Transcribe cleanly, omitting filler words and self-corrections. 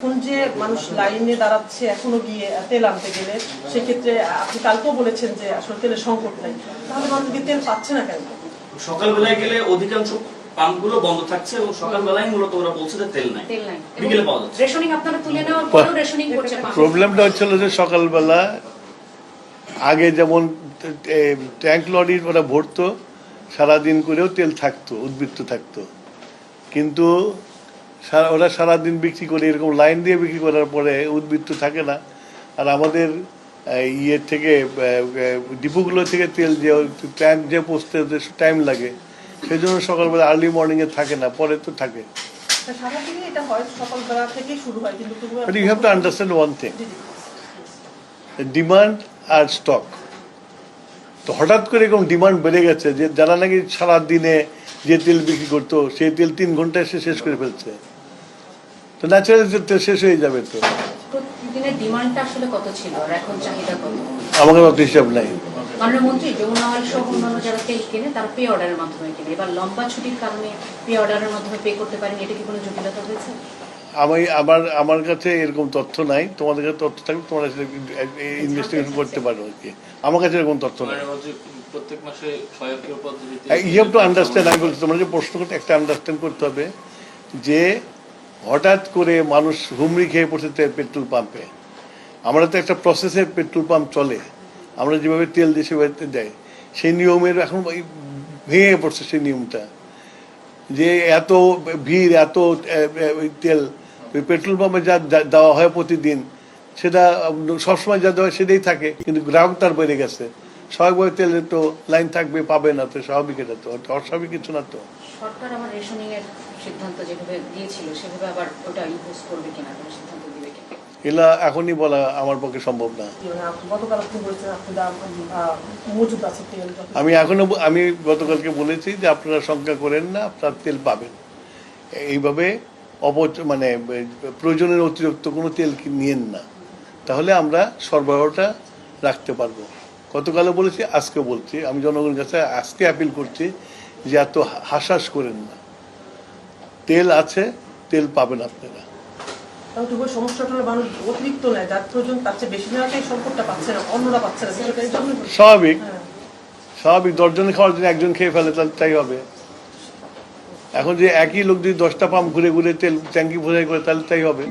এখন যে মানুষ লাইনে দাঁড়াচ্ছে এখনো গিয়ে তেল আনতে গেলে সেক্ষেত্রে আপনি কালকেও বলেছেন যে আসলে তেলের সংকট নাই, তাহলে মানুষ গিয়ে তেল পাচ্ছে না কেন? সকালবেলায় গেলে অধিকাংশ পাম্পগুলো বন্ধ থাকছে এবং সকালবেলায় মূলত ওরা বলছে যে তেল নাই, বিকেলে পাওয়া যাচ্ছে। রেশনিং আপনারা তুলে নেওয়ার পরেও রেশনিং করছে। প্রবলেমটা হচ্ছিল যে সকালবেলা আগে যেমন ট্যাঙ্ক লরির ওরা ভরতো, সারাদিন করেও তেল থাকতো, উদ্বৃত্ত থাকতো, কিন্তু ওরা সারাদিন বিক্রি করে এরকম লাইন দিয়ে বিক্রি করার পরে উদ্বৃত্ত থাকে না। আর আমাদের ইয়ের থেকে ডিপোগুলো থেকে তেল যে ট্যাঙ্ক যে পৌঁছতে টাইম লাগে, সেই জন্য সকালবেলা আর্লি মর্নিংয়ে থাকে না, পরে তো থাকে। But you have to understand one thing, demand আর স্টক। তো হঠাৎ করে এরকম ডিমান্ড বেড়ে গেছে যে যারা নাকি সারা দিনে যে তেল বিক্রি করতো সেই তেল 3 ঘন্টায় এসে শেষ করে ফেলছে, তো ন্যাচারালি তেল শেষ হয়ে যাবে। তো প্রতিদিনের ডিমান্ডটা আসলে কত ছিল আর এখন চাহিদা কত? আমাদের অত হিসাব নাই। মাননীয় মন্ত্রী, যমুনা অয়েল সহ অন্যান্য যারা তেল কেনে তারা পে অর্ডারের মাধ্যমে কেনে, এবার লম্বা ছুটির কারণে পে অর্ডারের মাধ্যমে পে করতে পারেন, এটা কি কোনো জটিলতা হয়েছে? আমার কাছে এরকম তথ্য নাই, তোমাদের কাছে তথ্য থাকবে তোমরা ইনভেস্টিগেশন করতে পারো আর কি। আমার কাছে এরকম তথ্য নাই। প্রত্যেক মাসে স্বয়ংক্রিয় পদ্ধতিতে ইউ হ্যাভ টু আন্ডারস্ট্যান্ড, আমি বলছি তোমরা যে প্রশ্ন করতে একটা আন্ডারস্ট্যান্ড করতে হবে যে হঠাৎ করে মানুষ হুমড়ি খেয়ে পড়ছে পেট্রোল পাম্পে। আমরা তো একটা প্রসেসের পেট্রোল পাম্প চলে, আমরা যেভাবে তেল দেশে বাড়িতে দেয় সেই নিয়মের এখন ভেঙে পড়ছে সেই নিয়মটা, যে এত ভিড়, এত তেল পেট্রোল পাম্পে যা দেওয়া হয় প্রতিদিন সেটা সবসময় যা দেওয়া সেটাই থাকে, কিন্তু গ্রাহক তার বেড়ে গেছে। স্বাভাবিকভাবে তেলের তো লাইন থাকবে, পাবে না, তো স্বাভাবিক, এটা তো অস্বাভাবিক কিছু না। তো সরকার আমার রেশনিং এর সিদ্ধান্ত যেভাবে দিয়েছিল সেভাবে আবার ওটা ইম্পোজ করবে কিনা, কোনো সিদ্ধান্ত দিবে কিনা, এগুলা এখনই বলা আমার পক্ষে সম্ভব না। আমি গতকালকে বলেছি যে আপনারা শঙ্কা করেন না, আপনারা তেল পাবেন। এইভাবে মানে প্রয়োজনের অতিরিক্ত কোনো তেল নিয়েন না, তাহলে আমরা সরবরাহটা রাখতে পারবো। গতকালও বলেছি, আজকে বলছি, আমি জনগণের কাছে আজকে অ্যাপিল করছি যে এত হাসাস করেন না, তেল আছে, তেল পাবেন আপনারা। স্বাভাবিক 10 জনে খাওয়ার জন্য একজন খেয়ে ফেলে তাহলে তাই হবে। এখন যে একই লোক যদি 10টা পাম্প ঘুরে ঘুরে তেল ট্যাঙ্কি বোঝাই করে তাহলে তাই হবে।